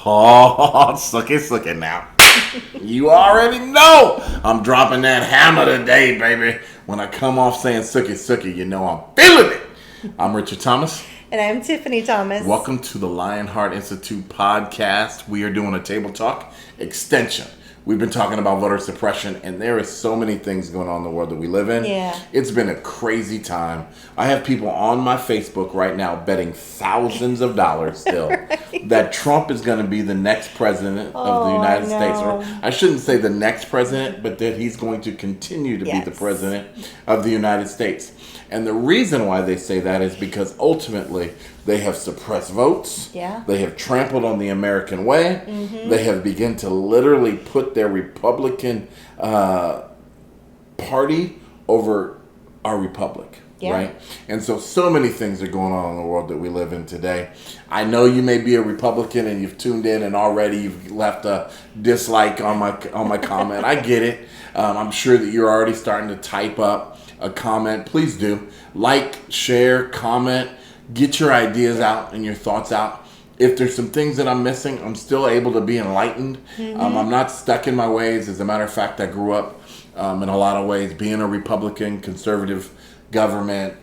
Oh, suck it now. You already know I'm dropping that hammer today, baby. When I come off saying suck it, you know I'm feeling it. I'm Richard Thomas. And I'm Tiffany Thomas. Welcome to the Lionheart Institute podcast. We are doing a table talk extension. We've been talking about voter suppression, and there is so many things going on in the world that we live in. Yeah. It's been a crazy time. I have people on my Facebook right now betting thousands of dollars still right. that Trump is going to be the next president of the United States. Or I shouldn't say the next president, but that he's going to continue to be the president of the United States. And the reason why they say that is because ultimately they have suppressed votes. Yeah. They have trampled on the American way. Mm-hmm. They have begun to literally put their Republican party over our republic. Yeah. Right? And so many things are going on in the world that we live in today. I know you may be a Republican and you've tuned in and already you've left a dislike on my comment. I get it. I'm sure that you're already starting to type up a comment. Please do. Like, share, comment, get your ideas out and your thoughts out. If there's some things that I'm missing, I'm still able to be enlightened. Mm-hmm. I'm not stuck in my ways. As a matter of fact, I grew up in a lot of ways being a Republican, conservative government,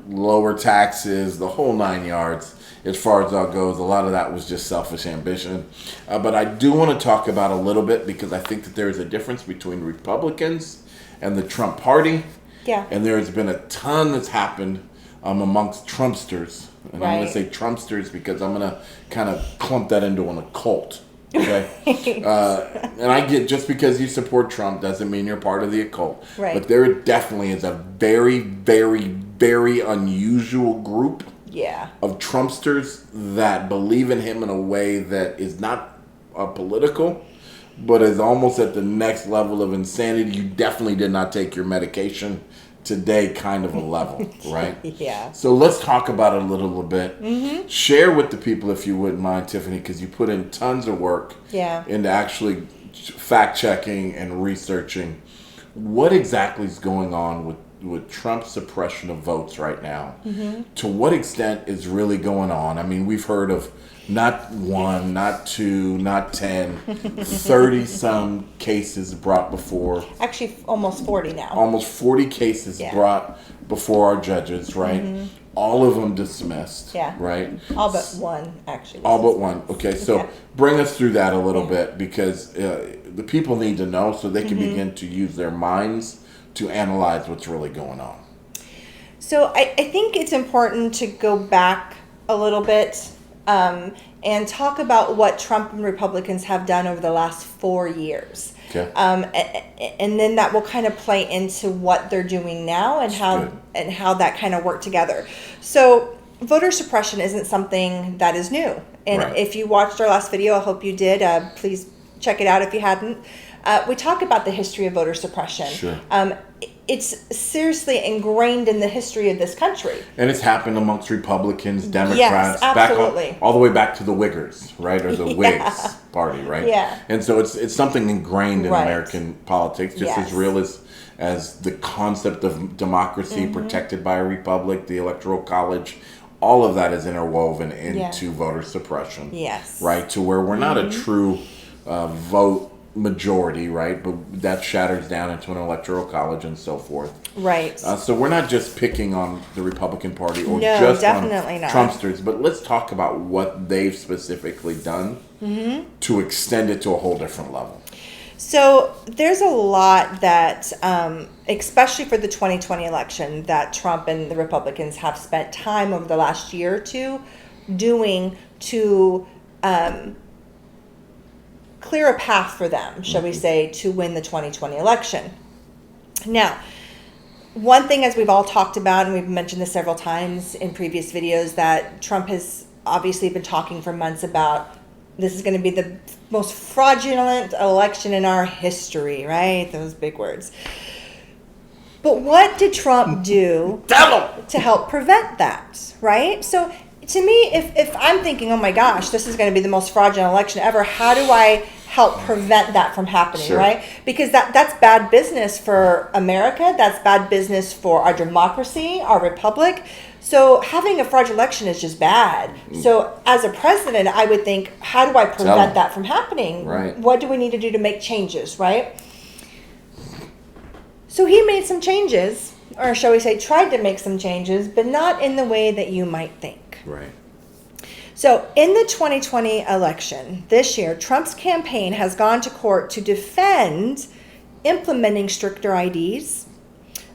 lower taxes, the whole 9 yards. As far as that goes, a lot of that was just selfish ambition. But I do want to talk about a little bit because I think that there is a difference between Republicans and the Trump party. Yeah. And there has been a ton that's happened amongst Trumpsters. And right. I'm going to say Trumpsters because I'm going to kind of clump that into an occult. Okay. And I get just because you support Trump doesn't mean you're part of the occult. Right. But there definitely is a very, very, very unusual group of Trumpsters that believe in him in a way that is not political, but is almost at the next level of insanity. You definitely did not take your medication today kind of a level, right? Yeah. So let's talk about it a little bit. Mm-hmm. Share with the people, if you wouldn't mind, Tiffany, because you put in tons of work into actually fact-checking and researching what exactly is going on with Trump's suppression of votes right now. Mm-hmm. To what extent is really going on? I mean, we've heard of not one, not two, not 10, 30-some cases brought before. Actually, almost 40 now. Almost 40 cases brought before our judges, right? Mm-hmm. All of them dismissed, right? All but one, actually. All but one. Okay, so bring us through that a little bit because the people need to know so they can begin to use their minds to analyze what's really going on. So I think it's important to go back a little bit and talk about what Trump and Republicans have done over the last 4 years. Okay. And then that will kind of play into what they're doing now and how that kind of worked together. So voter suppression isn't something that is new. And if you watched our last video, I hope you did. Please check it out if you hadn't. We talk about the history of voter suppression. Sure. It's seriously ingrained in the history of this country. And it's happened amongst Republicans, Democrats, yes, absolutely. All the way back to the Wiggers, right? Or the Whigs party, right? Yeah. And so it's something ingrained in American politics, just as real as the concept of democracy protected by a republic, the Electoral College. All of that is interwoven into voter suppression. Yes. Right? To where we're not a true vote majority, right? But that shatters down into an electoral college and so forth. Right. So we're not just picking on the Republican Party or just on Trumpsters, but let's talk about what they've specifically done to extend it to a whole different level. So there's a lot that, especially for the 2020 election, that Trump and the Republicans have spent time over the last year or two doing to clear a path for them, shall we say, to win the 2020 election. Now, one thing, as we've all talked about, and we've mentioned this several times in previous videos, that Trump has obviously been talking for months about this is going to be the most fraudulent election in our history, right? Those big words. But what did Trump do to help prevent that, right? So to me, if I'm thinking, oh my gosh, this is going to be the most fraudulent election ever, how do I help prevent that from happening, Sure. right? Because that's bad business for America. That's bad business for our democracy, our republic. So having a fraudulent election is just bad. So as a president, I would think, how do I prevent that from happening? Right. What do we need to do to make changes, right? So he made some changes, or shall we say tried to make some changes, but not in the way that you might think. Right. So in the 2020 election this year, Trump's campaign has gone to court to defend implementing stricter IDs,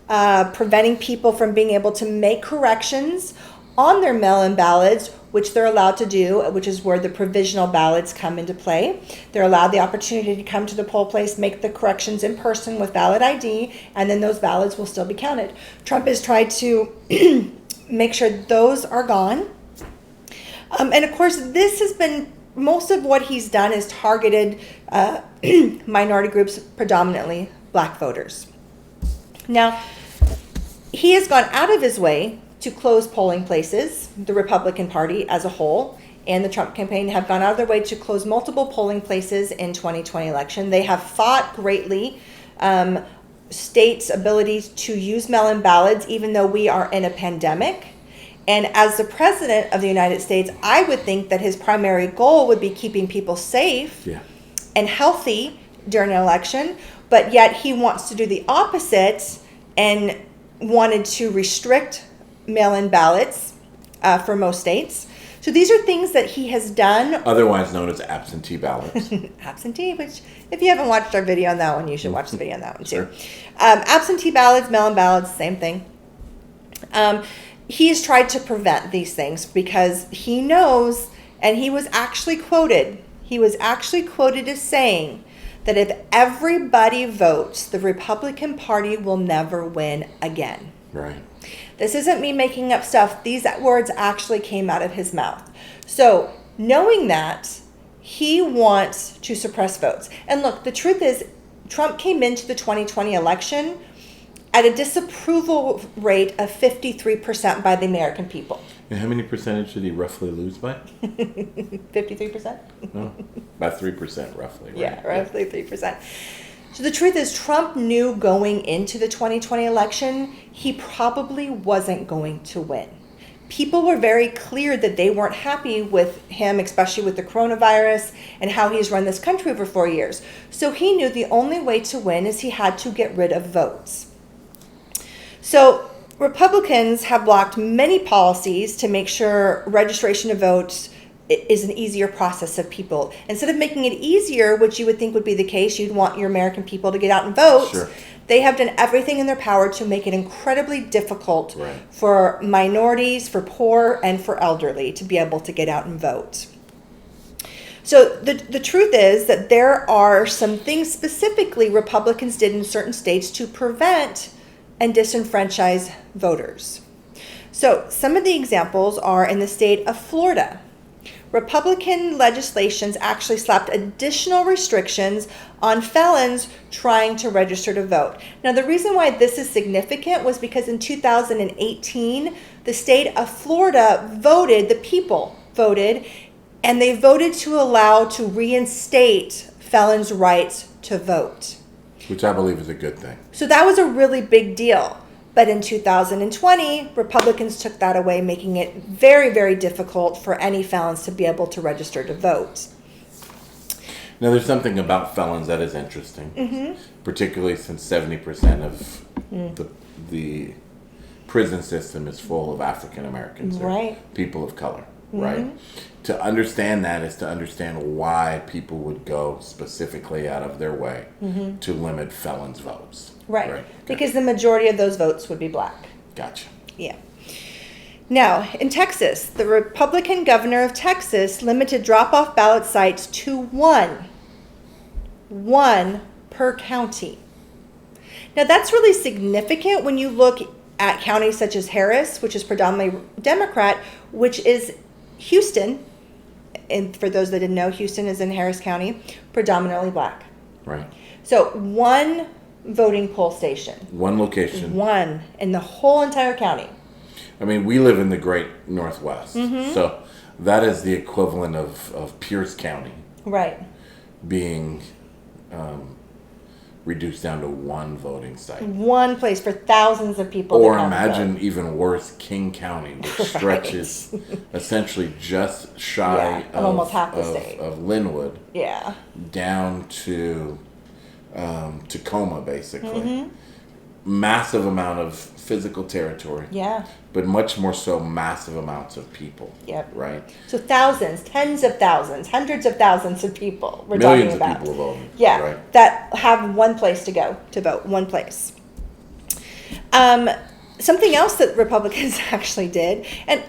preventing people from being able to make corrections on their mail-in ballots, which they're allowed to do, which is where the provisional ballots come into play. They're allowed the opportunity to come to the poll place, make the corrections in person with valid ID, and then those ballots will still be counted. Trump has tried to make sure those are gone. And of course, this has been, most of what he's done is targeted minority groups, predominantly black voters. Now, he has gone out of his way to close polling places. The Republican Party as a whole and the Trump campaign have gone out of their way to close multiple polling places in 2020 election. They have fought greatly states' abilities to use mail-in ballots, even though we are in a pandemic. And as the president of the United States, I would think that his primary goal would be keeping people safe and healthy during an election, but yet he wants to do the opposite and wanted to restrict mail-in ballots for most states. So these are things that he has done. Otherwise known as absentee ballots. Absentee, which if you haven't watched our video on that one, you should watch the video on that one too. Sure. Absentee ballots, mail-in ballots, same thing. He's tried to prevent these things because he knows, and he was actually quoted as saying that if everybody votes, the Republican Party will never win again. Right. This isn't me making up stuff. These words actually came out of his mouth. So knowing that, he wants to suppress votes. And look, the truth is, Trump came into the 2020 election at a disapproval rate of 53% by the American people. And how many percentage did he roughly lose by? 53%? Oh, about 3% roughly, right? Yeah, roughly 3%. So the truth is, Trump knew going into the 2020 election, he probably wasn't going to win. People were very clear that they weren't happy with him, especially with the coronavirus and how he's run this country for 4 years. So he knew the only way to win is he had to get rid of votes. So Republicans have blocked many policies to make sure registration of votes is an easier process of people. Instead of making it easier, which you would think would be the case, you'd want your American people to get out and vote. Sure. They have done everything in their power to make it incredibly difficult for minorities, for poor, and for elderly to be able to get out and vote. So the truth is that there are some things specifically Republicans did in certain states to prevent and disenfranchise voters. So some of the examples are in the state of Florida. Republican legislations actually slapped additional restrictions on felons trying to register to vote. Now, the reason why this is significant was because in 2018, the state of Florida voted, the people voted, and they voted to allow to reinstate felons' rights to vote. Which I believe is a good thing. So that was a really big deal. But in 2020, Republicans took that away, making it very, very difficult for any felons to be able to register to vote. Now, there's something about felons that is interesting, particularly since 70% of the prison system is full of African Americans or people of color, right? To understand that is to understand why people would go specifically out of their way to limit felons' votes. Right. Okay. Because the majority of those votes would be black. Gotcha. Yeah. Now, in Texas, the Republican governor of Texas limited drop-off ballot sites to one per county. Now, that's really significant when you look at counties such as Harris, which is predominantly Democrat, which is Houston. And for those that didn't know, Houston is in Harris County, predominantly black. Right. So one voting poll station. One location. One in the whole entire county. I mean, we live in the great Northwest. So that is the equivalent of Pierce County. Right. being reduced down to one voting site. One place for thousands of people. Or to come imagine vote. even worse, King County, which stretches essentially just shy of almost half the state of Linwood. Yeah. Down to Tacoma, basically. Mm-hmm. Massive amount of physical territory. Yeah. But much more so massive amounts of people. Yep. Right? So thousands, tens of thousands, hundreds of thousands of people we're Millions talking about. of people voting. Yeah. Right? That have one place to go to vote, one place. Something else that Republicans actually did, and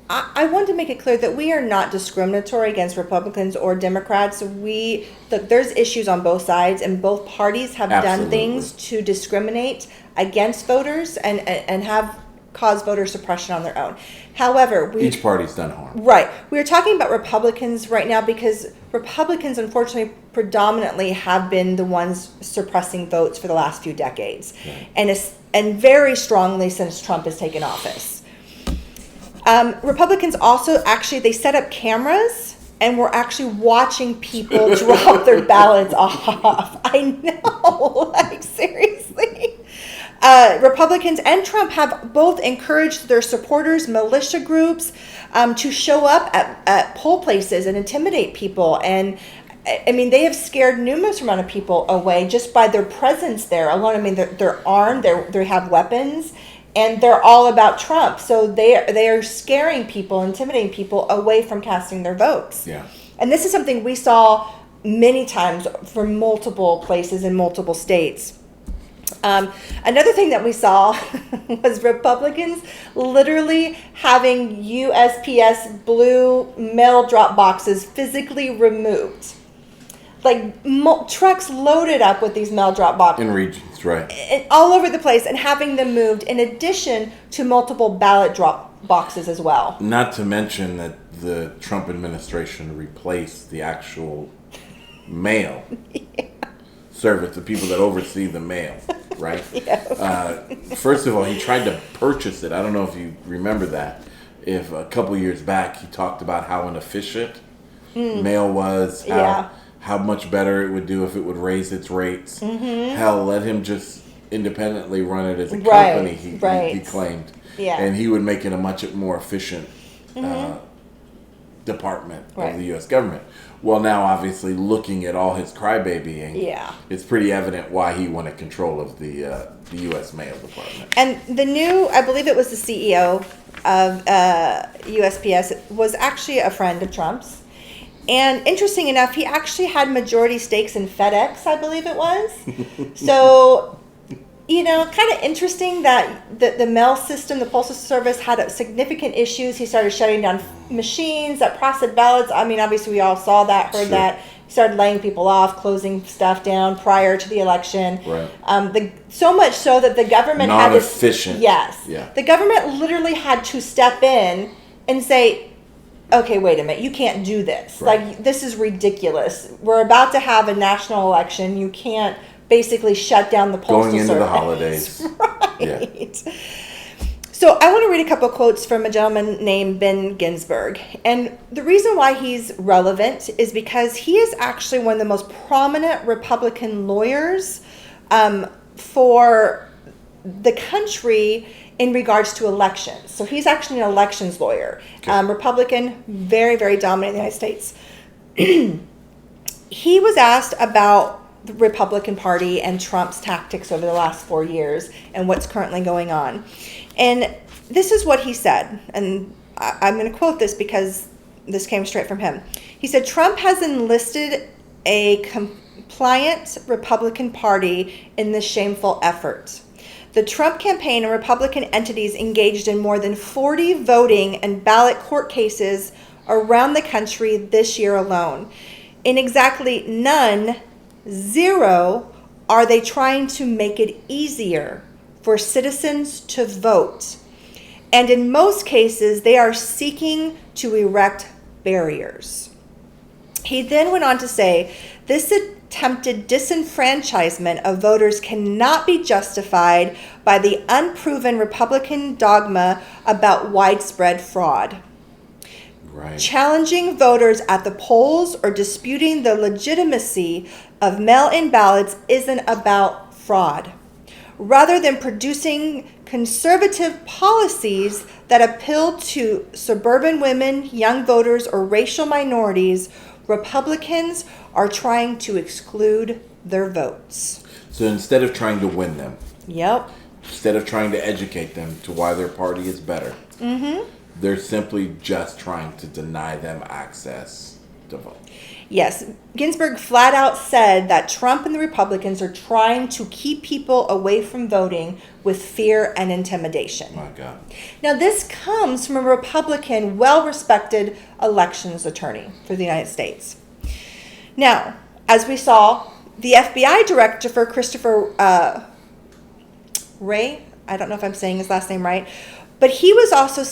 I want to make it clear that we are not discriminatory against Republicans or Democrats. There's issues on both sides, and both parties have done things to discriminate against voters and have caused voter suppression on their own. However, each party's done harm. Right. We are talking about Republicans right now because Republicans, unfortunately, predominantly have been the ones suppressing votes for the last few decades, right. and very strongly since Trump has taken office. Republicans also they set up cameras and were actually watching people drop their ballots off. I know, like seriously. Republicans and Trump have both encouraged their supporters, militia groups, to show up at poll places and intimidate people. And I mean, they have scared numerous amount of people away just by their presence there alone. I mean, they're armed, they have weapons. And they're all about Trump. So they are scaring people, intimidating people away from casting their votes. Yeah. And this is something we saw many times from multiple places in multiple states. Another thing that we saw was Republicans literally having USPS blue mail drop boxes physically removed. Like trucks loaded up with these mail drop boxes. In regions, right. All over the place, and having them moved in addition to multiple ballot drop boxes as well. Not to mention that the Trump administration replaced the actual mail service, the people that oversee the mail, right? First of all, he tried to purchase it. I don't know if you remember that. If a couple years back, he talked about how inefficient mail was, how much better it would do if it would raise its rates. Mm-hmm. Hell, let him just independently run it as a company, he claimed. Yeah. And he would make it a much more efficient department of the U.S. government. Well, now, obviously, looking at all his crybabying, it's pretty evident why he wanted control of the U.S. Mail Department. And the new, I believe it was the CEO of USPS, was actually a friend of Trump's. And interesting enough, he actually had majority stakes in FedEx, I believe it was. So, kind of interesting that the mail system, the postal service, had significant issues. He started shutting down machines that processed ballots. I mean, obviously we all saw that, heard that. He started laying people off, closing stuff down prior to the election. Right. So much so that the government had to... Non-efficient. Yes. Yeah. The government literally had to step in and say, okay, wait a minute, you can't do this. Right. Like, this is ridiculous. We're about to have a national election. You can't basically shut down the postal service. Going into the holidays. Right. Yeah. So I want to read a couple quotes from a gentleman named Ben Ginsberg. And the reason why he's relevant is because he is actually one of the most prominent Republican lawyers for the country in regards to elections. So he's actually an elections lawyer. Okay. Republican, very, very dominant in the United States. He was asked about the Republican Party and Trump's tactics over the last 4 years and what's currently going on. And this is what he said. And I'm going to quote this because this came straight from him. He said, Trump has enlisted a compliant Republican Party in this shameful effort. The Trump campaign and Republican entities engaged in more than 40 voting and ballot court cases around the country this year alone. In exactly zero, are they trying to make it easier for citizens to vote. And in most cases, they are seeking to erect barriers. He then went on to say, this attempted disenfranchisement of voters cannot be justified by the unproven Republican dogma about widespread fraud. Right. Challenging voters at the polls or disputing the legitimacy of mail-in ballots isn't about fraud. Rather than producing conservative policies that appeal to suburban women, young voters, or racial minorities, Republicans are trying to exclude their votes. So instead of trying to win them, Yep. instead of trying to educate them to why their party is better, they're simply just trying to deny them access to vote. Yes, Ginsberg flat out said that Trump and the Republicans are trying to keep people away from voting with fear and intimidation. My God. Now, this comes from a Republican, well-respected elections attorney for the United States. Now, as we saw, the FBI director for Christopher Wray, I don't know if I'm saying his last name right, but he was also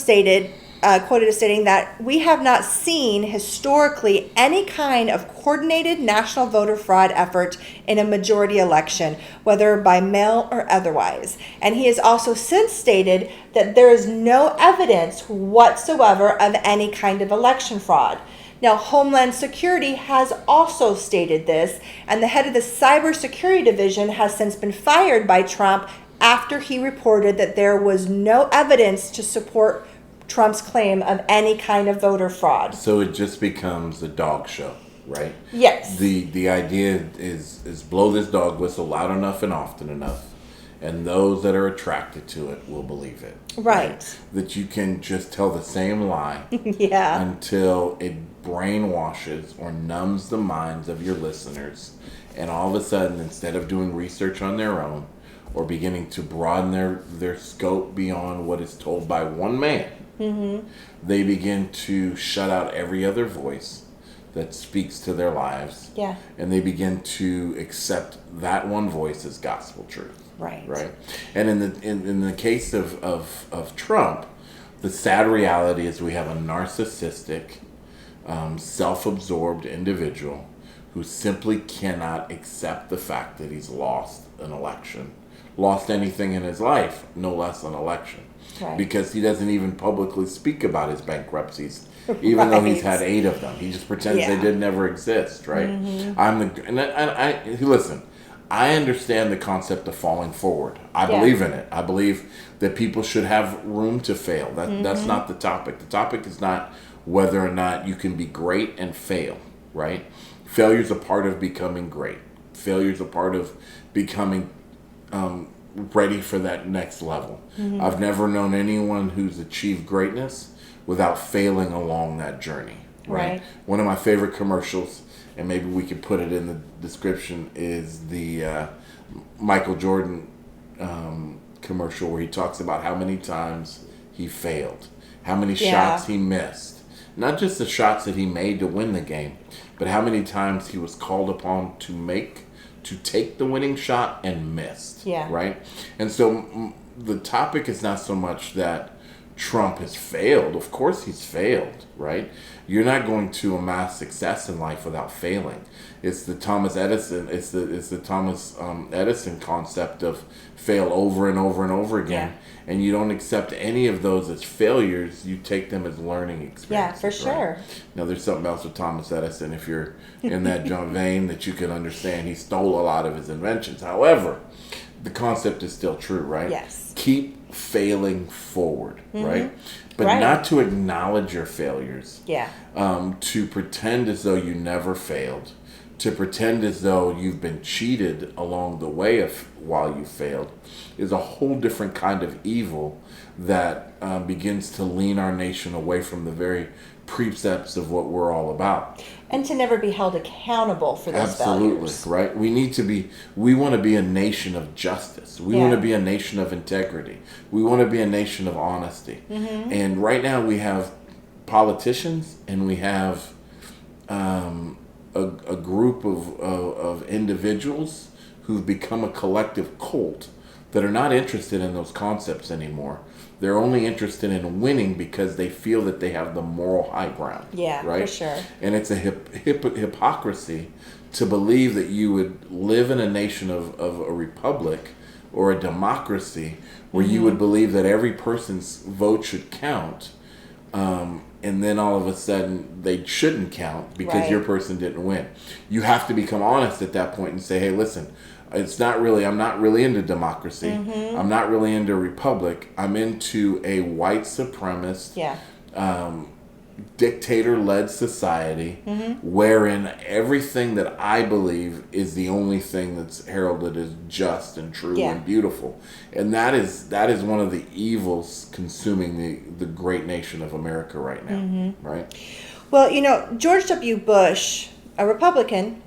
quoted as stating that we have not seen historically any kind of coordinated national voter fraud effort in a majority election, whether by mail or otherwise. And he has also since stated that there is no evidence whatsoever of any kind of election fraud. Now, Homeland Security has also stated this, and the head of the Cybersecurity Division has since been fired by Trump after he reported that there was no evidence to support Trump's claim of any kind of voter fraud. So it just becomes a dog show, right? Yes. The idea is blow this dog whistle loud enough and often enough, and those that are attracted to it will believe it. Right. That you can just tell the same lie Yeah. until it brainwashes or numbs the minds of your listeners, and all of a sudden, instead of doing research on their own or beginning to broaden their scope beyond what is told by one man, they begin to shut out every other voice that speaks to their lives. Yeah. And they begin to accept that one voice as gospel truth. Right. Right. And in the case of Trump, the sad reality is we have a narcissistic, self-absorbed individual who simply cannot accept the fact that he's lost an election, lost anything in his life, no less an election. Right. Because he doesn't even publicly speak about his bankruptcies, even though he's had 8 of them. He just pretends they did never exist, right? Listen, I understand the concept of falling forward. I believe in it. I believe that people should have room to fail. That's not the topic. The topic is not whether or not you can be great and fail, right? Failure's a part of becoming great. Failure's a part of becoming ready for that next level. I've never known anyone who's achieved greatness without failing along that journey. Right? One of my favorite commercials, and maybe we could put it in the description, is the Michael Jordan commercial where he talks about how many times he failed, how many shots he missed. Not just the shots that he made to win the game, but how many times he was called upon to take the winning shot and missed. Yeah. Right? And so the topic is not so much that Trump has failed. Of course he's failed, right? You're not going to amass success in life without failing. It's the Thomas Edison Edison concept of fail over and over and over again. Yeah. And you don't accept any of those as failures. You take them as learning experiences. Yeah, for sure. Right? Now, there's something else with Thomas Edison, if you're in that vein, that you can understand. He stole a lot of his inventions. However, the concept is still true, right? Yes. Keep failing forward, right? But not to acknowledge your failures. Yeah. To pretend as though you never failed. To pretend as though you've been cheated along the way while you failed is a whole different kind of evil that begins to lean our nation away from the very precepts of what we're all about. And to never be held accountable for those failures. Right? We want to be a nation of justice. We want to be a nation of integrity. We want to be a nation of honesty. And right now we have politicians and we have a group of individuals who've become a collective cult that are not interested in those concepts anymore. They're only interested in winning because they feel that they have the moral high ground. Yeah, right? For sure. And it's a hypocrisy to believe that you would live in a nation of a republic or a democracy where you would believe that every person's vote should count, and and then all of a sudden they shouldn't count because Right. your person didn't win. You have to become honest at that point and say, hey, listen, I'm not really into democracy. Mm-hmm. I'm not really into republic. I'm into a white supremacist, Yeah. dictator-led society wherein everything that I believe is the only thing that's heralded as just and true Yeah. and beautiful. And that is one of the evils consuming the great nation of America right now, right? Well, George W. Bush, a Republican,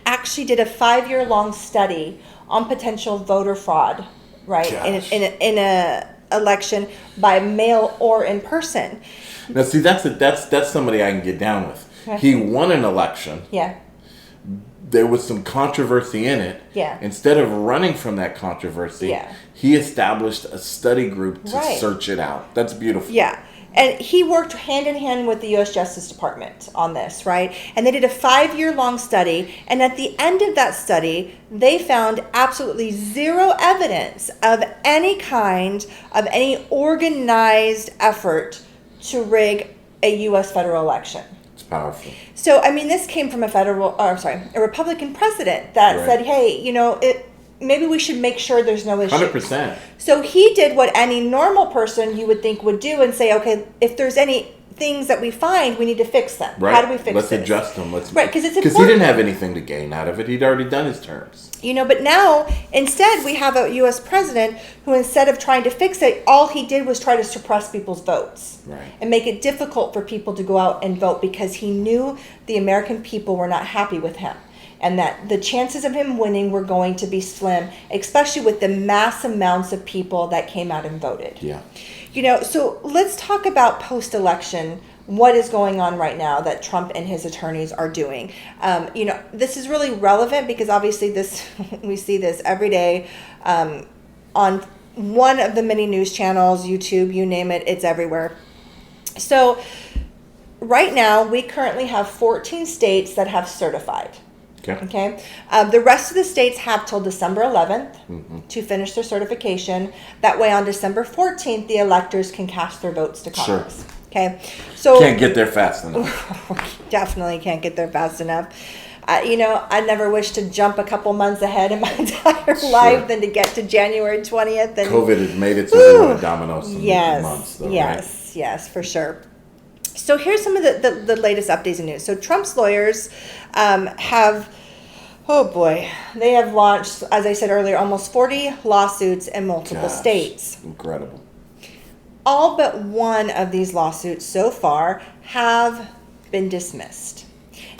actually did a 5-year-long study on potential voter fraud, right? In a election by mail or in person. Now, see, that's somebody I can get down with. Okay. He won an election. Yeah. There was some controversy in it. Yeah. Instead of running from that controversy, Yeah. he established a study group to Right. search it out. That's beautiful. Yeah. And he worked hand in hand with the U.S. Justice Department on this, right? And they did a 5-year-long study. And at the end of that study, they found absolutely zero evidence of any kind of any organized effort to rig a U.S. federal election. It's powerful. So, I mean, this came from a Republican president that Right. said, hey, maybe we should make sure there's no issue. 100%. So he did what any normal person you would think would do and say, okay, if there's any things that we find, we need to fix them. Right. How do we fix Let's this? adjust them. Right, because it's he important. didn't have anything to gain out of it. He'd already done his terms. But now, instead, we have a U.S. president who, instead of trying to fix it, all he did was try to suppress people's votes. Right. And make it difficult for people to go out and vote because he knew the American people were not happy with him. And that the chances of him winning were going to be slim, especially with the mass amounts of people that came out and voted. Yeah. So let's talk about post-election, what is going on right now that Trump and his attorneys are doing. This is really relevant because obviously we see this every day on one of the many news channels, YouTube, you name it, it's everywhere. So right now, we currently have 14 states that have certified. Okay. The rest of the states have till December 11th to finish their certification. That way, on December 14th, the electors can cast their votes to Congress. Sure. Okay. So Can't get there fast enough. Definitely can't get there fast enough. I never wish to jump a couple months ahead in my entire life than to get to January 20th. And COVID has made it so they want to domino some months, though, yes, right? Yes, for sure. So here's some of the latest updates and news. So Trump's lawyers have launched, as I said earlier, almost 40 lawsuits in multiple states. Incredible. All but one of these lawsuits so far have been dismissed.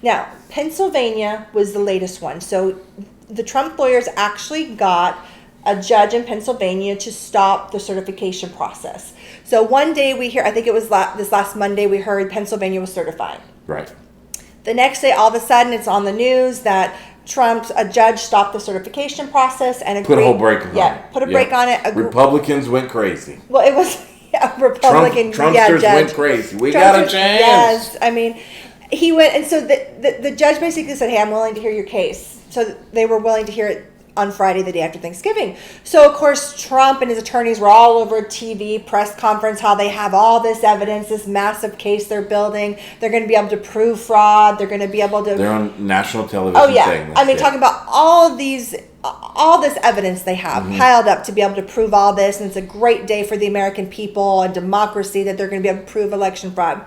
Now, Pennsylvania was the latest one. So the Trump lawyers actually got a judge in Pennsylvania to stop the certification process. So one day we hear, I think it was this last Monday, we heard Pennsylvania was certified. Right. The next day, all of a sudden, it's on the news that a judge stopped the certification process and agreed. Put a whole break on it. Yeah, put a break on it. Republicans went crazy. Well, it was Republican Trumpsters judge. went crazy. We got a chance. Yes, I mean, he went, and so the judge basically said, hey, I'm willing to hear your case. So they were willing to hear it on Friday, the day after Thanksgiving. So, of course, Trump and his attorneys were all over TV, press conference, how they have all this evidence, this massive case they're building. They're going to be able to prove fraud. They're going to be able to... They're on national television saying this. I mean, talking about all this evidence they have piled up to be able to prove all this. And it's a great day for the American people and democracy that they're going to be able to prove election fraud.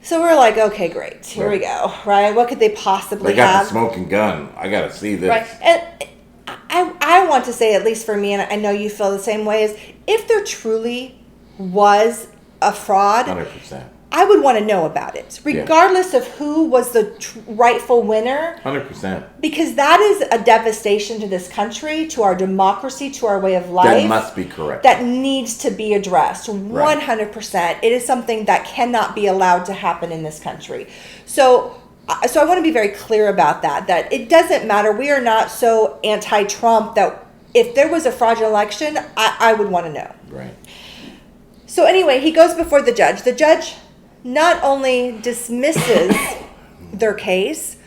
So we're like, okay, great. Here we go, right? What could they possibly have? They got the smoking gun. I got to see this. Right. And I want to say, at least for me, and I know you feel the same way, is if there truly was a fraud, 100%. I would want to know about it, regardless of who was the rightful winner. 100%. Because that is a devastation to this country, to our democracy, to our way of life. That must be correct. That needs to be addressed. 100%. It is something that cannot be allowed to happen in this country. So I want to be very clear about that it doesn't matter. We are not so anti-Trump that if there was a fraudulent election, I would want to know. Right. So anyway, he goes before the judge. The judge not only dismisses their case,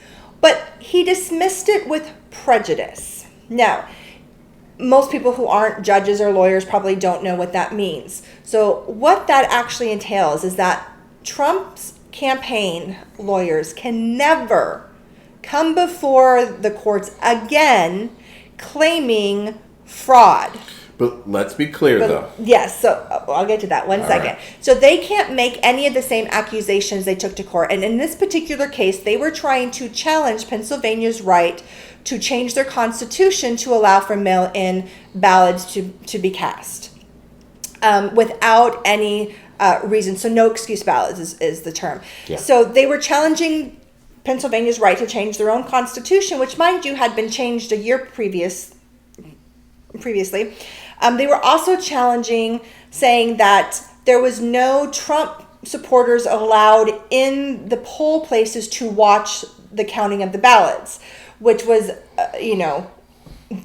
but he dismissed it with prejudice. Now, most people who aren't judges or lawyers probably don't know what that means. So what that actually entails is that Trump's campaign lawyers can never come before the courts again claiming fraud. But let's be clear, though. Yes, so I'll get to that one second. Right. So they can't make any of the same accusations they took to court. And in this particular case, they were trying to challenge Pennsylvania's right to change their constitution to allow for mail-in ballots to be cast without any reason. So no excuse ballots is the term. Yeah. So they were challenging Pennsylvania's right to change their own constitution, which, mind you, had been changed a year previously. They were also challenging, saying that there was no Trump supporters allowed in the poll places to watch the counting of the ballots, which was,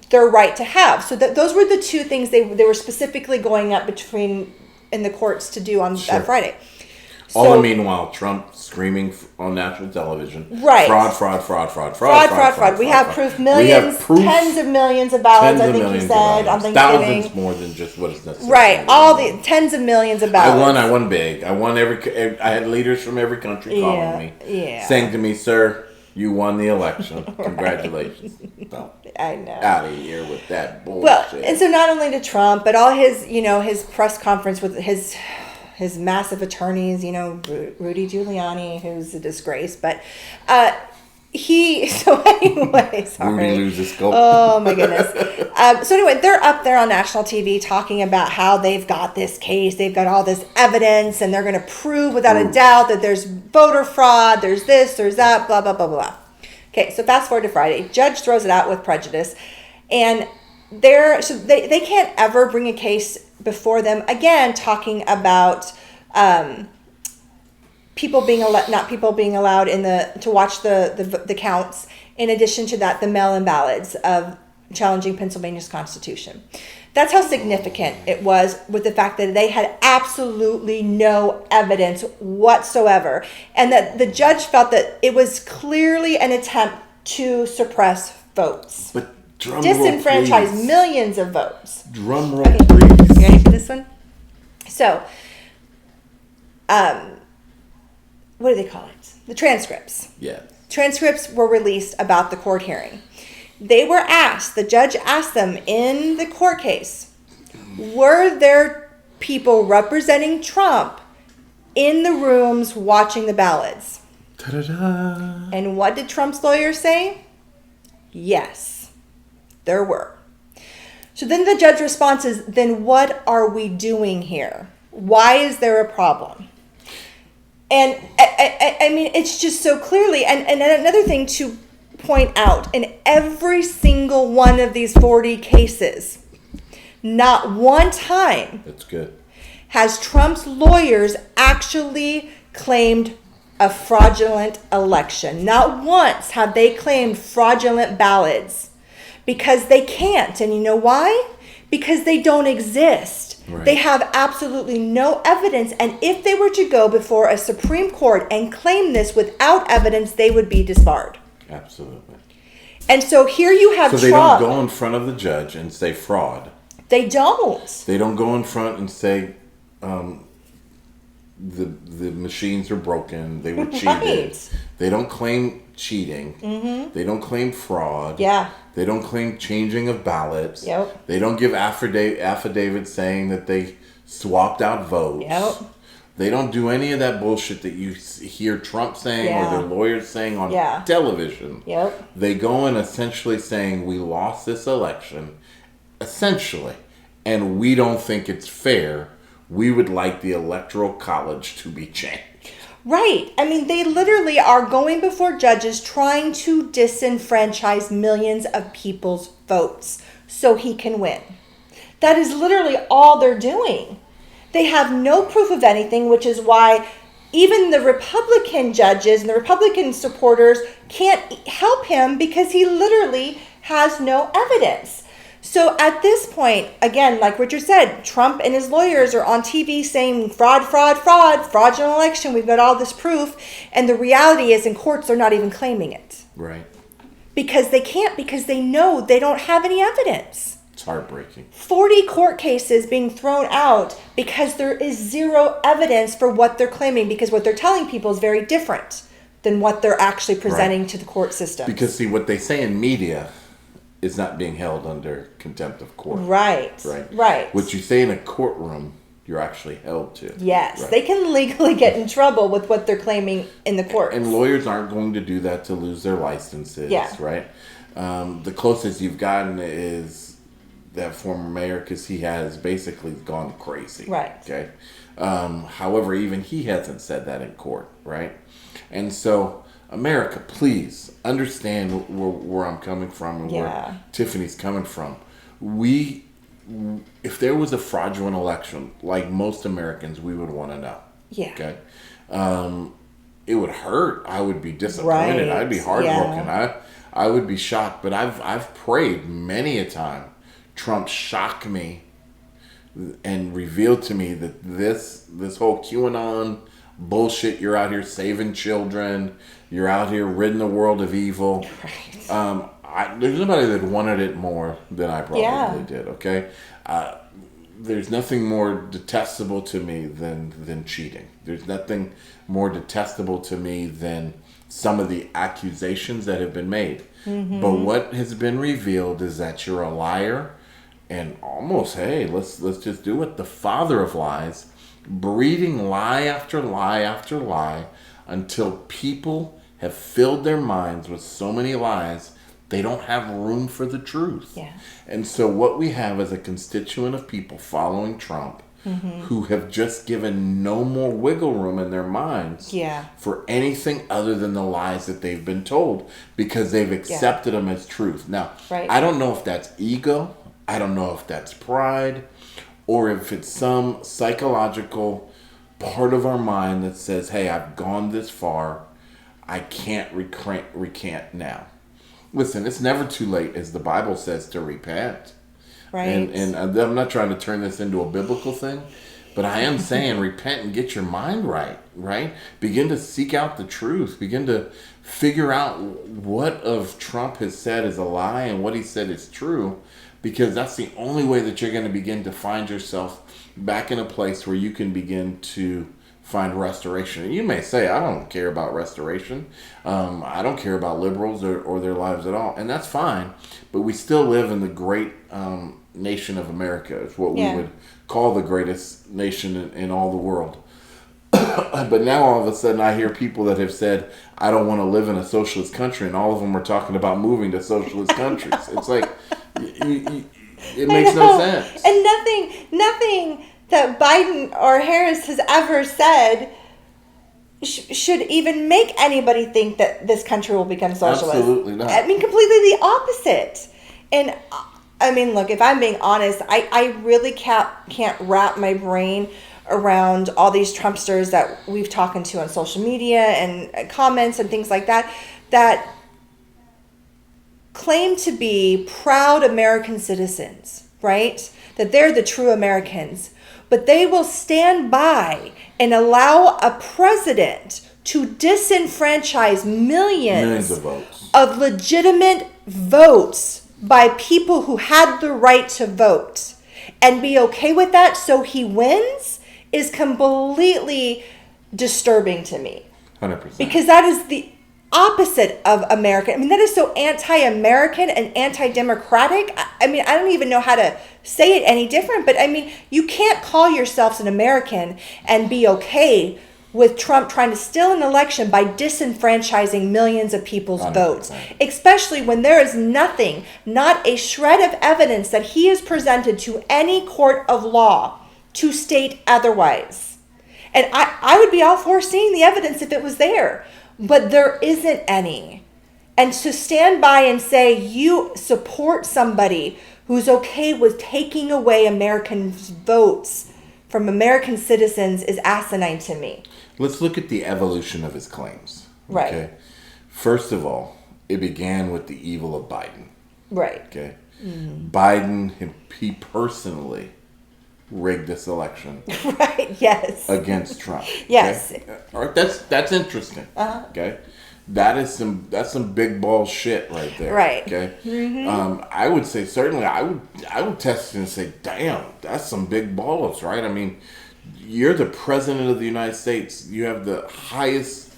their right to have. So those were the two things they were specifically going up between in the courts to do on Friday. All the meanwhile, Trump screaming on national television, right? Fraud. We have proof, tens of millions of ballots. I think he said on Thanksgiving. Thousands more than just what is necessary. Right, all the tens of millions of ballots. I won big. I won I had leaders from every country calling me, saying to me, "Sir, you won the election. Right. Congratulations." No, I know. Out of here with that bullshit. Well, and so not only to Trump, but all his, his press conference with his massive attorneys, Rudy Giuliani, who's a disgrace, but so anyway, sorry. Rudy loses scope. Oh my goodness. So anyway, they're up there on national TV talking about how they've got this case, they've got all this evidence, and they're going to prove without a doubt that there's voter fraud, there's this, there's that, blah, blah, blah, blah. Okay, so fast forward to Friday. Judge throws it out with prejudice, and they can't ever bring a case before them again talking about people being allowed to watch the counts. In addition to that, the mail-in ballots of challenging Pennsylvania's constitution. That's how significant it was, with the fact that they had absolutely no evidence whatsoever, and that the judge felt that it was clearly an attempt to suppress votes. But disenfranchise millions of votes. Drum roll, please. You ready for this one? So, what do they call it? The transcripts. Yeah. Transcripts were released about the court hearing. They were asked, the judge asked them in the court case, were there people representing Trump in the rooms watching the ballots? Ta-da-da. And what did Trump's lawyer say? Yes, there were. So then the judge responds is, then what are we doing here? Why is there a problem? And I mean, it's just so clearly, and another thing to point out, in every single one of these 40 cases, not one time that's good has Trump's lawyers actually claimed a fraudulent election. Not once have they claimed fraudulent ballots, because they can't. And you know why? Because they don't exist. Right. They have absolutely no evidence. And if they were to go before a Supreme Court and claim this without evidence, they would be disbarred. Absolutely. And so here you have Trump. So they don't go in front of the judge and say fraud. They don't. They don't go in front and say the machines are broken. They were cheated. Right. They don't claim cheating. Mm-hmm. They don't claim fraud. Yeah. They don't claim changing of ballots. Yep. They don't give affidavits saying that they swapped out votes. Yep. They don't do any of that bullshit that you hear Trump saying or their lawyers saying on television. Yep. They go in essentially saying, we lost this election, essentially, and we don't think it's fair. We would like the Electoral College to be changed. Right. I mean, they literally are going before judges trying to disenfranchise millions of people's votes so he can win. That is literally all they're doing. They have no proof of anything, which is why even the Republican judges and the Republican supporters can't help him, because he literally has no evidence. So at this point, again, like Richard said, Trump and his lawyers are on TV saying fraud, fraudulent election. We've got all this proof. And the reality is, in courts, they're not even claiming it. Right. Because they can't, because they know they don't have any evidence. It's heartbreaking. 40 court cases being thrown out because there is zero evidence for what they're claiming, because what they're telling people is very different than what they're actually presenting to the court system. Because, see, what they say in media is not being held under contempt of court. Right. What you say in a courtroom, you're actually held to. Yes. They can legally get in trouble with what they're claiming in the courts. And lawyers aren't going to do that to lose their licenses, right? The closest you've gotten is that former mayor, because he has basically gone crazy. Right. Okay. However, even he hasn't said that in court, right? And so, America, please understand where I'm coming from and where Tiffany's coming from. If there was a fraudulent election, like most Americans, we would want to know. Yeah. Okay. It would hurt. I would be disappointed. I'd be heartbroken. I would be shocked. But I've prayed many a time, Trump shock me and reveal to me that this whole QAnon bullshit, you're out here saving children, you're out here ridding the world of evil. There's nobody that wanted it more than I probably did, okay? There's nothing more detestable to me than cheating. There's nothing more detestable to me than some of the accusations that have been made. Mm-hmm. But what has been revealed is that you're a liar, and almost, hey, let's just do it, the father of lies, breeding lie after lie after lie until people have filled their minds with so many lies they don't have room for the truth. Yeah. And so what we have is a constituent of people following Trump who have just given no more wiggle room in their minds for anything other than the lies that they've been told, because they've accepted them as truth. Now, I don't know if that's ego, I don't know if that's pride, or if it's some psychological part of our mind that says, hey, I've gone this far, I can't recant now. Listen, it's never too late, as the Bible says, to repent. Right. And I'm not trying to turn this into a biblical thing, but I am saying repent and get your mind right? Begin to seek out the truth. Begin to figure out what of Trump has said is a lie and what he said is true, because that's the only way that you're going to begin to find yourself back in a place where you can begin to find restoration. And you may say, I don't care about restoration. I don't care about liberals or their lives at all. And that's fine. But we still live in the great nation of America. It's what we would call the greatest nation in all the world. But now all of a sudden I hear people that have said, I don't want to live in a socialist country. And all of them are talking about moving to socialist countries. It's like, it makes no sense. And nothing that Biden or Harris has ever said should even make anybody think that this country will become socialist. Absolutely not. I mean, completely the opposite. And I mean, look, if I'm being honest, I really can't wrap my brain around all these Trumpsters that we've talked to on social media and comments and things like that claim to be proud American citizens, right? That they're the true Americans. But they will stand by and allow a president to disenfranchise millions of votes, of legitimate votes by people who had the right to vote, and be okay with that so he wins, is completely disturbing to me. 100%. Because that is the opposite of American. I mean, that is so anti-American and anti-democratic. I mean, I don't even know how to say it any different, but I mean, you can't call yourselves an American and be okay with Trump trying to steal an election by disenfranchising millions of people's 100%. Votes, especially when there is nothing, not a shred of evidence that he has presented to any court of law to state otherwise. And I would be all for seeing the evidence if it was there. But there isn't any. And to stand by and say you support somebody who's okay with taking away American votes from American citizens is asinine to me. Let's look at the evolution of his claims. Right. Okay? First of all, it began with the evil of Biden. Right. Okay. Mm-hmm. Biden, he personally rigged this election. Right, yes. Against Trump. Yes. Okay? All right, that's interesting. Uh-huh. Okay. that's some big ball shit right there. Right. Okay. Mm-hmm. I would say certainly I would test it and say, damn, that's some big balls, right? I mean, you're the president of the United States. You have the highest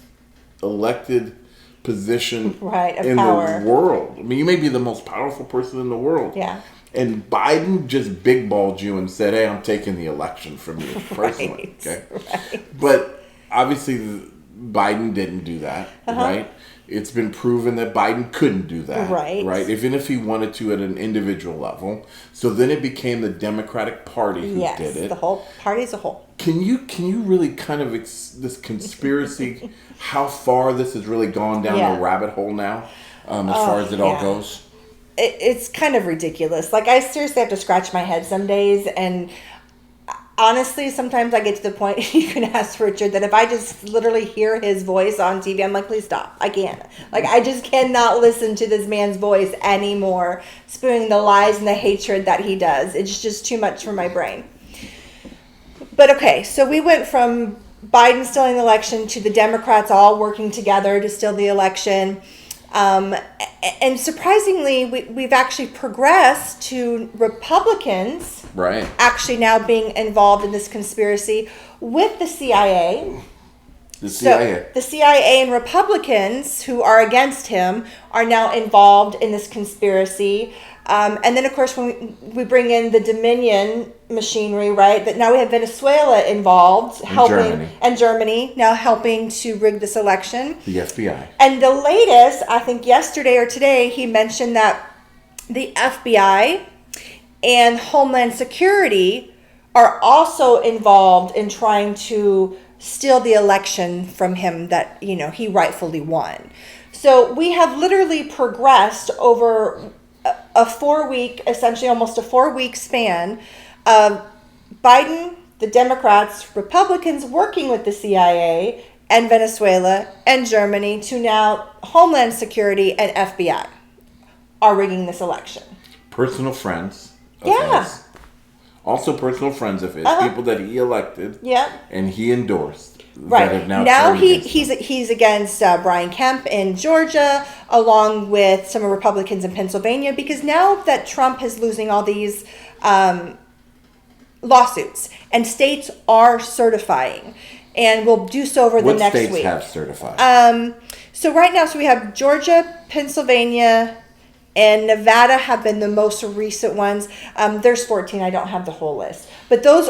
elected position of power the world. I mean, you may be the most powerful person in the world. Yeah. And Biden just big balled you and said, hey, I'm taking the election from you personally. Okay. Right. But obviously Biden didn't do that, right? It's been proven that Biden couldn't do that, right? Even if he wanted to at an individual level. So then it became the Democratic Party who did it. The whole party as a whole. Can you really kind of this conspiracy, how far this has really gone down the rabbit hole now, as far as it all goes? It's kind of ridiculous. Like, I seriously have to scratch my head some days, and honestly, sometimes I get to the point, you can ask Richard, that if I just literally hear his voice on TV, I'm like, please stop. I can't. Like, I just cannot listen to this man's voice anymore, spewing the lies and the hatred that he does. It's just too much for my brain. But okay, so we went from Biden stealing the election to the Democrats all working together to steal the election. And surprisingly, we've actually progressed to Republicans actually now being involved in this conspiracy with the CIA. The CIA. So the CIA and Republicans who are against him are now involved in this conspiracy. And then, of course, when we bring in the Dominion machinery, right, that now we have Venezuela involved, and Germany now helping to rig this election. The FBI. And the latest, I think yesterday or today, he mentioned that the FBI and Homeland Security are also involved in trying to steal the election from him that, he rightfully won. So we have literally progressed over a 4-week, essentially almost a 4-week span of Biden, the Democrats, Republicans working with the CIA and Venezuela and Germany to now Homeland Security and FBI are rigging this election. Personal friends of his. Also personal friends of his. People that he elected and he endorsed. Right. Now he's against Brian Kemp in Georgia, along with some Republicans in Pennsylvania, because now that Trump is losing all these lawsuits, and states are certifying, and will do so over the next week. What states have certified? So right now, we have Georgia, Pennsylvania, and Nevada have been the most recent ones. There's 14. I don't have the whole list. But those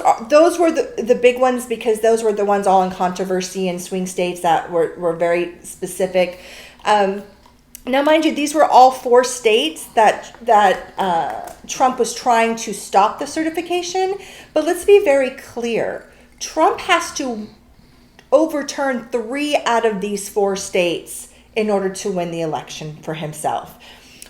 were the big ones, because those were the ones all in controversy in swing states that were very specific. Now, mind you, these were all 4 states that Trump was trying to stop the certification. But let's be very clear. Trump has to overturn 3 out of these 4 states in order to win the election for himself.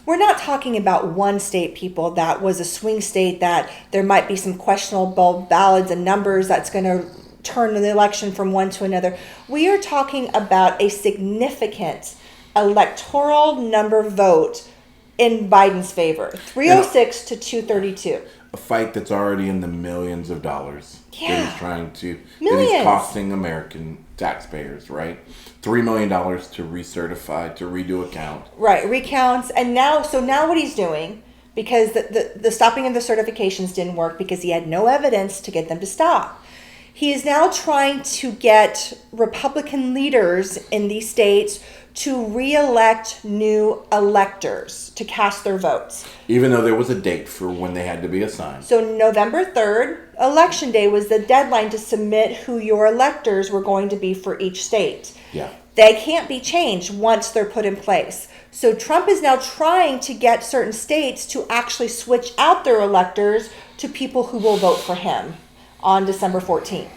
We're not talking about one state, people, that was a swing state that there might be some questionable ballots and numbers that's going to turn the election from one to another. We are talking about a significant electoral number vote in Biden's favor, 306 to 232. A fight that's already in the millions of dollars that he's trying to, that he's costing American taxpayers, right? $3 million to recertify, to redo a count. Right, recounts. And now what he's doing, because the stopping of the certifications didn't work because he had no evidence to get them to stop. He is now trying to get Republican leaders in these states to re-elect new electors to cast their votes. Even though there was a date for when they had to be assigned. So November 3rd, Election Day, was the deadline to submit who your electors were going to be for each state. Yeah. They can't be changed once they're put in place. So Trump is now trying to get certain states to actually switch out their electors to people who will vote for him on December 14th.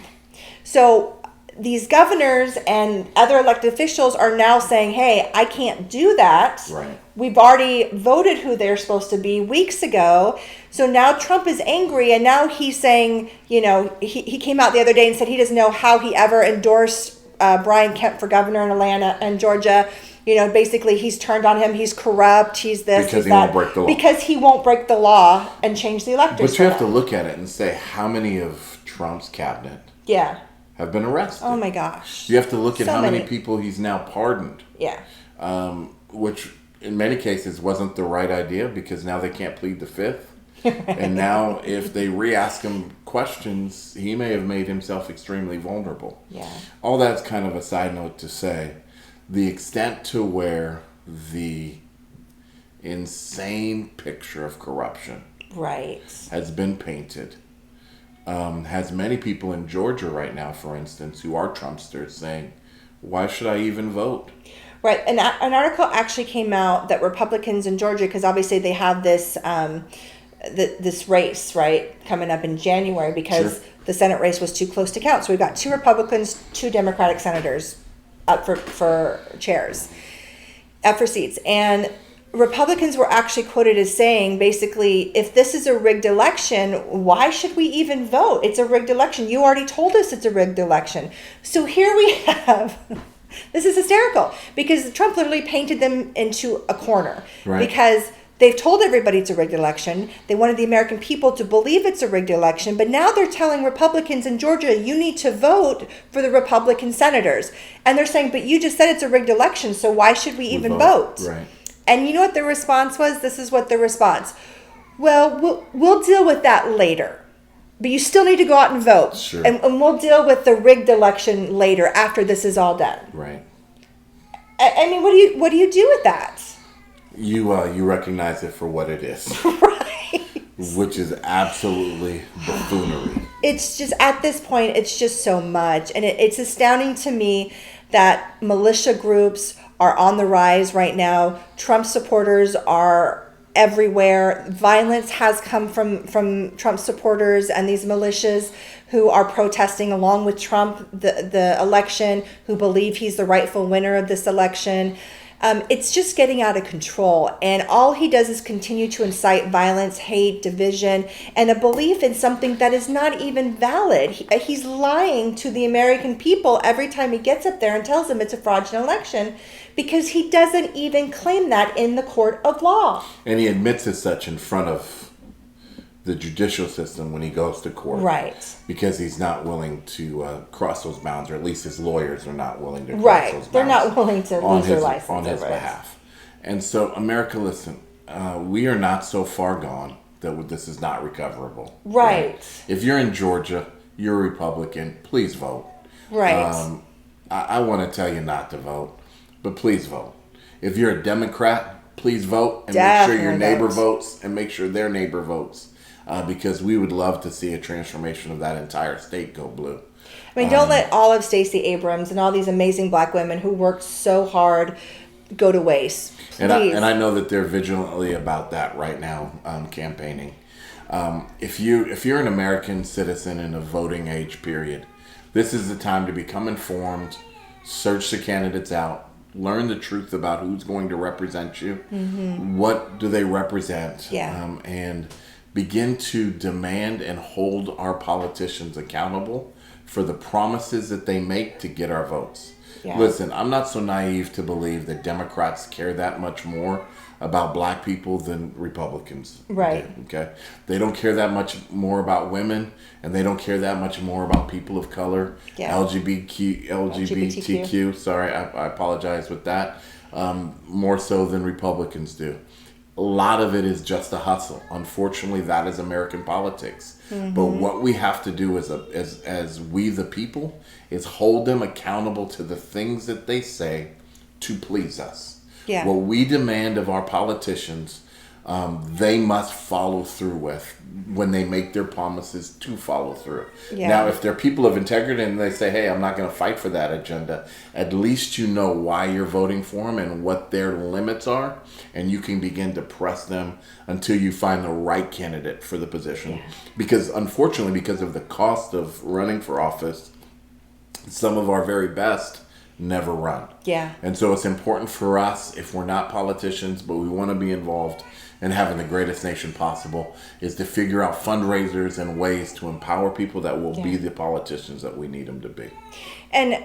So these governors and other elected officials are now saying, hey, I can't do that. Right. We've already voted who they're supposed to be weeks ago. So now Trump is angry, and now he's saying, he came out the other day and said he doesn't know how he ever endorsed Brian Kemp for governor in Atlanta and Georgia. Basically he's turned on him. He's corrupt. He's this. Because he won't break the law. Because he won't break the law and change the electors. But you have to look at it and say, how many of Trump's cabinet have been arrested? Oh my gosh. You have to look at how many people he's now pardoned. Yeah. which in many cases wasn't the right idea because now they can't plead the fifth. Right. And now if they re-ask him questions, he may have made himself extremely vulnerable. Yeah. All that's kind of a side note to say the extent to where the insane picture of corruption right. has been painted has many people in Georgia right now, for instance, who are Trumpsters saying, why should I even vote? Right. And an article actually came out that Republicans in Georgia, because obviously they have this this race, right, coming up in January because Sure. the Senate race was too close to count. So we've got 2 Republicans, 2 Democratic senators up for chairs, up for seats. And Republicans were actually quoted as saying, basically, if this is a rigged election, why should we even vote? It's a rigged election. You already told us it's a rigged election. So here we have, this is hysterical, because Trump literally painted them into a corner. Right. Because they've told everybody it's a rigged election. They wanted the American people to believe it's a rigged election, but now they're telling Republicans in Georgia, you need to vote for the Republican senators. And they're saying, but you just said it's a rigged election, so why should we even vote? Right. And you know what their response was? This is what their response. Well, we'll deal with that later. But you still need to go out and vote. Sure. And we'll deal with the rigged election later after this is all done. Right. I mean, what do you do with that? You recognize it for what it is. Right. Which is absolutely buffoonery. It's just, at this point, it's just so much. And it's astounding to me that militia groups are on the rise right now. Trump supporters are everywhere. Violence has come from Trump supporters and these militias who are protesting along with Trump the election, who believe he's the rightful winner of this election. It's just getting out of control. And all he does is continue to incite violence, hate, division, and a belief in something that is not even valid. He's lying to the American people every time he gets up there and tells them it's a fraudulent election, because he doesn't even claim that in the court of law. And he admits as such in front of the judicial system when he goes to court. Right. Because he's not willing to cross those bounds, or at least his lawyers are not willing to cross right. those bounds. They're not willing to lose their license. On his behalf. And so, America, listen, we are not so far gone that this is not recoverable. Right. If you're in Georgia, you're a Republican, please vote. Right. I want to tell you not to vote, but please vote. If you're a Democrat, please vote, and make sure your neighbor votes, and make sure their neighbor votes. Because we would love to see a transformation of that entire state go blue. I mean, don't let all of Stacey Abrams and all these amazing black women who worked so hard go to waste. Please. And I know that they're vigilantly about that right now, campaigning. If you're an American citizen in a voting age period, this is the time to become informed, search the candidates out, learn the truth about who's going to represent you, what do they represent, and begin to demand and hold our politicians accountable for the promises that they make to get our votes. Yeah. Listen, I'm not so naive to believe that Democrats care that much more about black people than Republicans. Right. Okay. They don't care that much more about women, and they don't care that much more about people of color, LGBTQ. Sorry, I apologize with that. More so than Republicans do. A lot of it is just a hustle. Unfortunately, that is American politics. But what we have to do as we the people is hold them accountable to the things that they say to please us. Yeah. What we demand of our politicians, they must follow through with when they make their promises to follow through. Yeah. Now, if they're people of integrity and they say, hey, I'm not going to fight for that agenda, at least you know why you're voting for them and what their limits are, and you can begin to press them until you find the right candidate for the position. Yeah. Because unfortunately, because of the cost of running for office, some of our very best never run. Yeah. And so it's important for us, if we're not politicians, but we want to be involved in having the greatest nation possible, is to figure out fundraisers and ways to empower people that will be the politicians that we need them to be. And,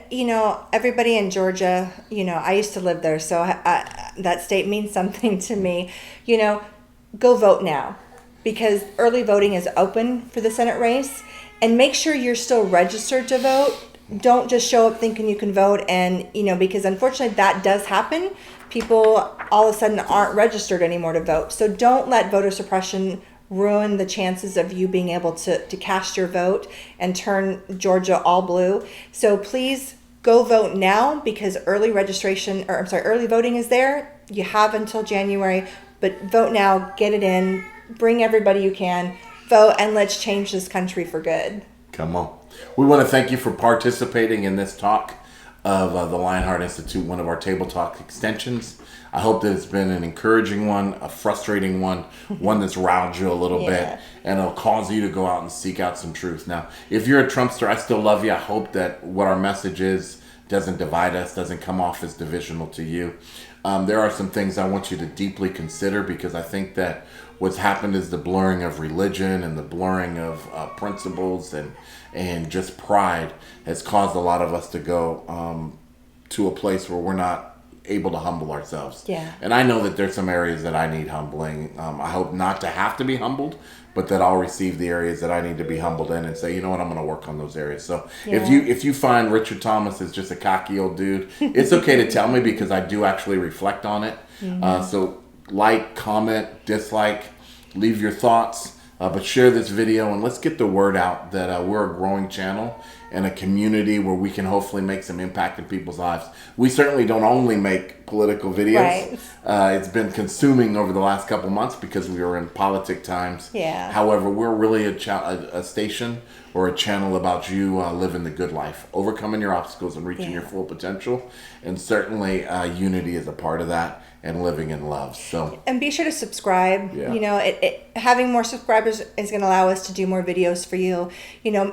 everybody in Georgia, I used to live there, so that state means something to me. Go vote now, because early voting is open for the Senate race, and make sure you're still registered to vote. don't just show up thinking you can vote. And, because unfortunately that does happen. People all of a sudden aren't registered anymore to vote. So don't let voter suppression ruin the chances of you being able to cast your vote and turn Georgia all blue. So please go vote now, because early voting is there. You have until January, but vote now, get it in, bring everybody you can, vote, and let's change this country for good. Come on. We want to thank you for participating in this talk of the Lionheart Institute, one of our Table Talk extensions. I hope that it's been an encouraging one, a frustrating one, one that's riled you a little bit, and it'll cause you to go out and seek out some truth. Now, if you're a Trumpster, I still love you. I hope that what our message is doesn't divide us, doesn't come off as divisional to you. There are some things I want you to deeply consider, because I think that what's happened is the blurring of religion and the blurring of principles and just pride has caused a lot of us to go to a place where we're not able to humble ourselves. Yeah. And I know that there's some areas that I need humbling. I hope not to have to be humbled, but that I'll receive the areas that I need to be humbled in and say, you know what, I'm going to work on those areas. So if you find Richard Thomas is just a cocky old dude, it's okay to tell me, because I do actually reflect on it. So like, comment, dislike, leave your thoughts, but share this video, and let's get the word out that we're a growing channel and a community where we can hopefully make some impact in people's lives. We certainly don't only make political videos. Right. It's been consuming over the last couple months because we were in politic times. Yeah. However, we're really a station or a channel about you living the good life, overcoming your obstacles and reaching your full potential. And certainly unity is a part of that, and living in love. So, and be sure to subscribe. Yeah. Having more subscribers is going to allow us to do more videos for you.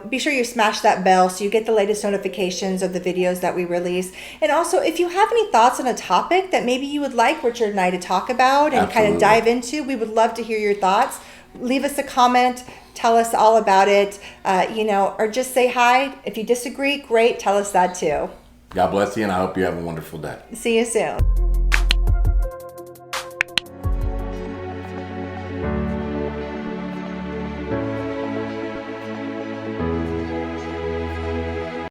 Be sure you smash that bell so you get the latest notifications of the videos that we release. And also, if you have any thoughts on a topic that maybe you would like Richard and I to talk about and kind of dive into, we would love to hear your thoughts. Leave us a comment. Tell us all about it. Or just say hi. If you disagree, great. Tell us that too. God bless you, and I hope you have a wonderful day. See you soon.